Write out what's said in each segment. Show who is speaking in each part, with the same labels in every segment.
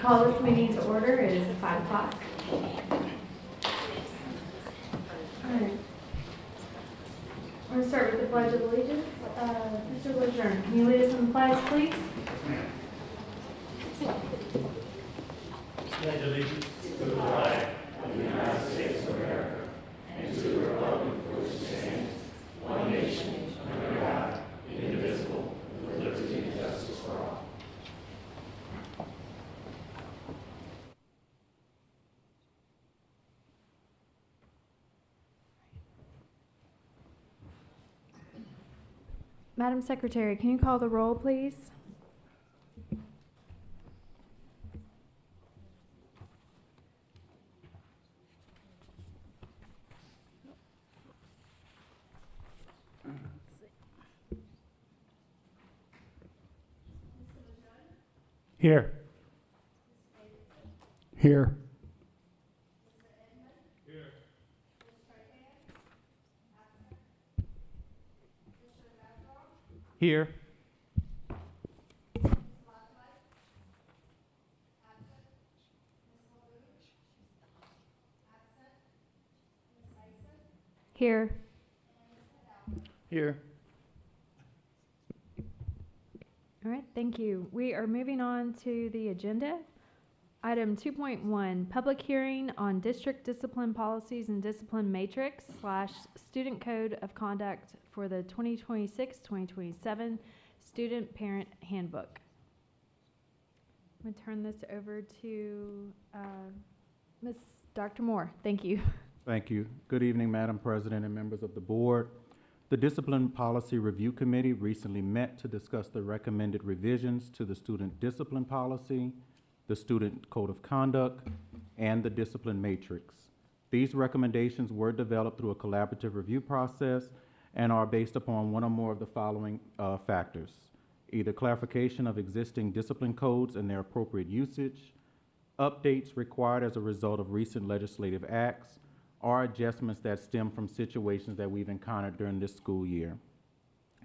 Speaker 1: Call this meeting to order. It is 5 o'clock. All right. We're going to start with the Pledge of Allegiance. Mr. Boardroom, can you lead us in the pledge, please?
Speaker 2: Pledge allegiance to the flag of the United States of America and to the republic for which it stands, one nation, under God, indivisible, with liberty and justice for all.
Speaker 1: Madam Secretary, can you call the roll, please?
Speaker 2: Here. Here. Here.
Speaker 1: Here.
Speaker 2: Here.
Speaker 1: All right, thank you. We are moving on to the agenda. Item 2.1, public hearing on district discipline policies and discipline matrix / student code of conduct for the 2026-2027 student parent handbook. I'm going to turn this over to Dr. Moore. Thank you.
Speaker 3: Thank you. Good evening, Madam President and members of the board. The Discipline Policy Review Committee recently met to discuss the recommended revisions to the student discipline policy, the student code of conduct, and the discipline matrix. These recommendations were developed through a collaborative review process and are based upon one or more of the following factors: either clarification of existing discipline codes and their appropriate usage, updates required as a result of recent legislative acts, or adjustments that stem from situations that we've encountered during this school year.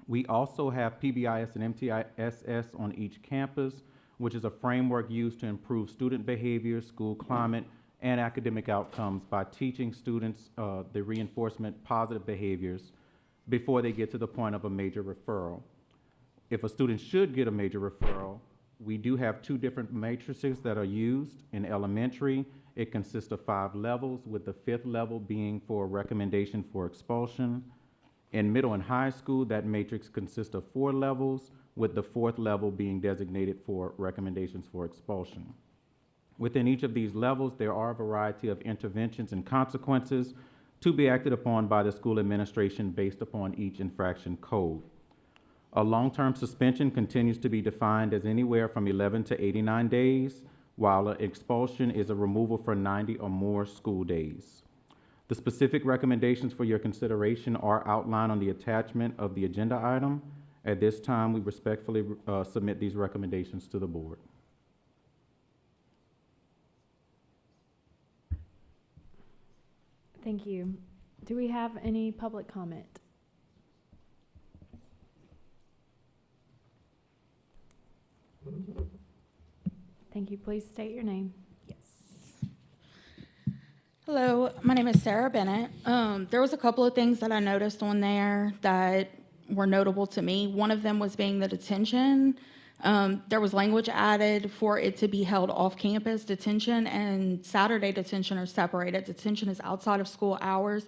Speaker 3: We also have PBIS and MTISS on each campus, which is a framework used to improve student behavior, school climate, and academic outcomes by teaching students the reinforcement positive behaviors before they get to the point of a major referral. If a student should get a major referral, we do have two different matrices that are used. In elementary, it consists of 5 levels, with the 5th level being for recommendation for expulsion. In middle and high school, that matrix consists of 4 levels, with the 4th level being designated for recommendations for expulsion. Within each of these levels, there are a variety of interventions and consequences to be acted upon by the school administration based upon each infraction code. A long-term suspension continues to be defined as anywhere from 11 to 89 days, while an expulsion is a removal for 90 or more school days. The specific recommendations for your consideration are outlined on the attachment of the agenda item. At this time, we respectfully submit these recommendations to the board.
Speaker 1: Thank you. Do we have any public comment? Thank you. Please state your name.
Speaker 4: Yes. Hello, my name is Sarah Bennett. There was a couple of things that I noticed on there that were notable to me. One of them was being the detention. There was language added for it to be held off-campus. Detention and Saturday detention are separated. Detention is outside of school hours,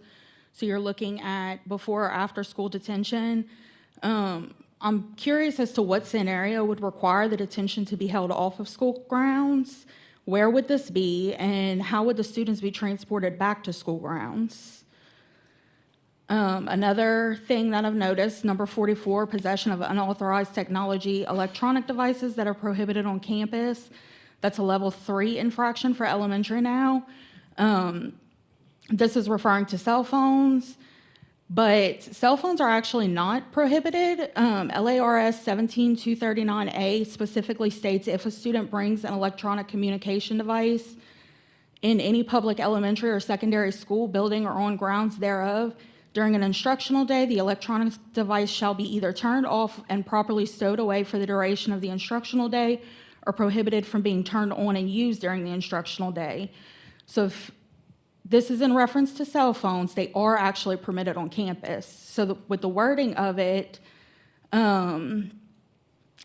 Speaker 4: so you're looking at before or after school detention. I'm curious as to what scenario would require the detention to be held off of school grounds. Where would this be, and how would the students be transported back to school grounds? Another thing that I've noticed, number 44, possession of unauthorized technology, electronic devices that are prohibited on campus. That's a level 3 infraction for elementary now. This is referring to cell phones. But cell phones are actually not prohibited. LARS 17239A specifically states if a student brings an electronic communication device in any public elementary or secondary school building or on grounds thereof during an instructional day, the electronic device shall be either turned off and properly stowed away for the duration of the instructional day, are prohibited from being turned on and used during the instructional day. So if this is in reference to cell phones, they are actually permitted on campus. So with the wording of it,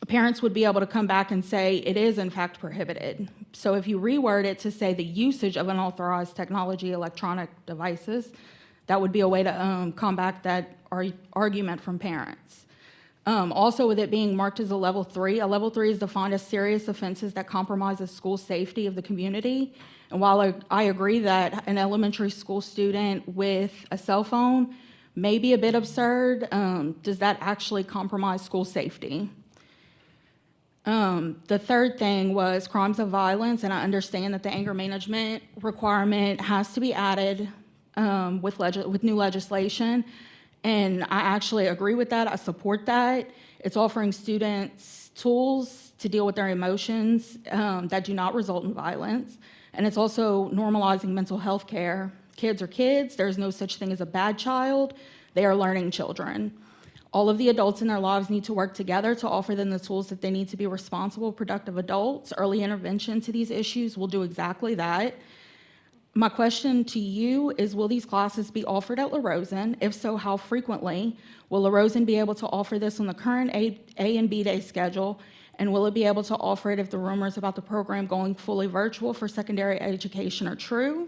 Speaker 4: parents would be able to come back and say it is in fact prohibited. So if you reword it to say the usage of unauthorized technology, electronic devices, that would be a way to combat that argument from parents. Also, with it being marked as a level 3 is defined as serious offenses that compromise the school safety of the community. And while I agree that an elementary school student with a cell phone may be a bit absurd, does that actually compromise school safety? The third thing was crimes of violence, and I understand that the anger management requirement has to be added with new legislation, and I actually agree with that. I support that. It's offering students tools to deal with their emotions that do not result in violence, and it's also normalizing mental health care. Kids are kids. There's no such thing as a bad child. They are learning children. All of the adults in their lives need to work together to offer them the tools that they need to be responsible, productive adults. Early intervention to these issues will do exactly that. My question to you is, will these classes be offered at La Rosen? If so, how frequently? Will La Rosen be able to offer this on the current A and B day schedule? And will it be able to offer it if the rumors about the program going fully virtual for secondary education are true?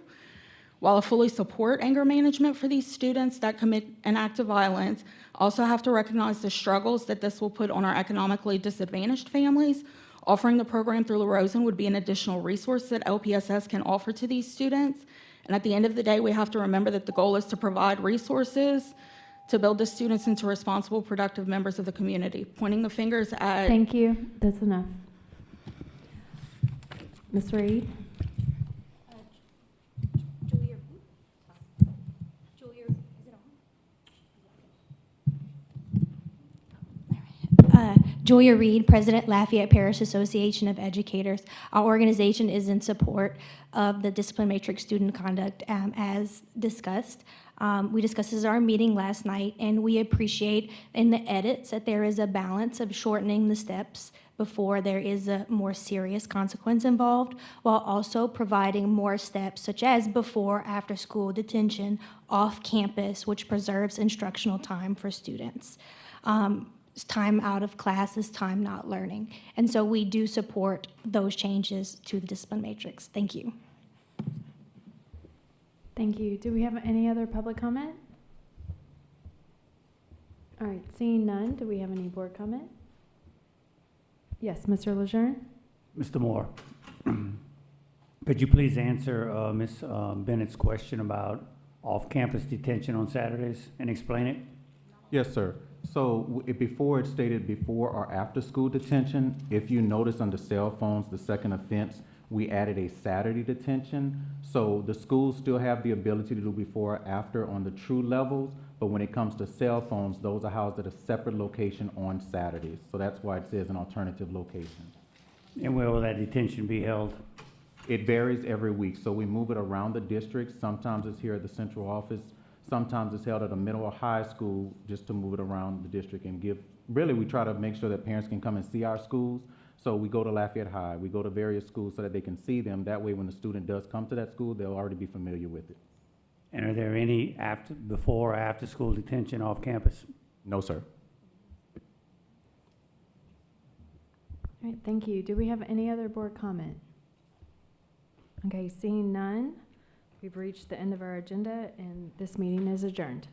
Speaker 4: While I fully support anger management for these students that commit an act of violence, I also have to recognize the struggles that this will put on our economically disadvantaged families. Offering the program through La Rosen would be an additional resource that LPSS can offer to these students. And at the end of the day, we have to remember that the goal is to provide resources to build the students into responsible, productive members of the community. Pointing the fingers at...
Speaker 1: Thank you. That's enough. Ms. Reed?
Speaker 5: Julia Reed, President, Lafayette Parish Association of Educators. Our organization is in support of the discipline matrix student conduct as discussed. We discussed this at our meeting last night, and we appreciate in the edits that there is a balance of shortening the steps before there is a more serious consequence involved, while also providing more steps such as before after school detention off campus, which preserves instructional time for students. Time out of class is time not learning. And so we do support those changes to the discipline matrix. Thank you.
Speaker 1: Thank you. Do we have any other public comment? All right, seeing none, do we have any board comment? Yes, Mr. Lejeune?
Speaker 2: Mr. Moore, could you please answer Ms. Bennett's question about off-campus detention on Saturdays and explain it?
Speaker 3: Yes, sir. So before it stated before or after school detention, if you notice under cell phones, the second offense, we added a Saturday detention. So the schools still have the ability to do before or after on the true levels, but when it comes to cell phones, those are housed at a separate location on Saturdays. So that's why it says an alternative location.
Speaker 2: And where will that detention be held?
Speaker 3: It varies every week, so we move it around the district. Sometimes it's here at the central office. Sometimes it's held at a middle or high school, just to move it around the district and give, really we try to make sure that parents can come and see our schools. So we go to Lafayette High, we go to various schools so that they can see them. That way when the student does come to that school, they'll already be familiar with it.
Speaker 2: And are there any before or after school detention off campus?
Speaker 3: No, sir.
Speaker 1: All right, thank you. Do we have any other board comment? Okay, seeing none, we've reached the end of our agenda and this meeting is adjourned.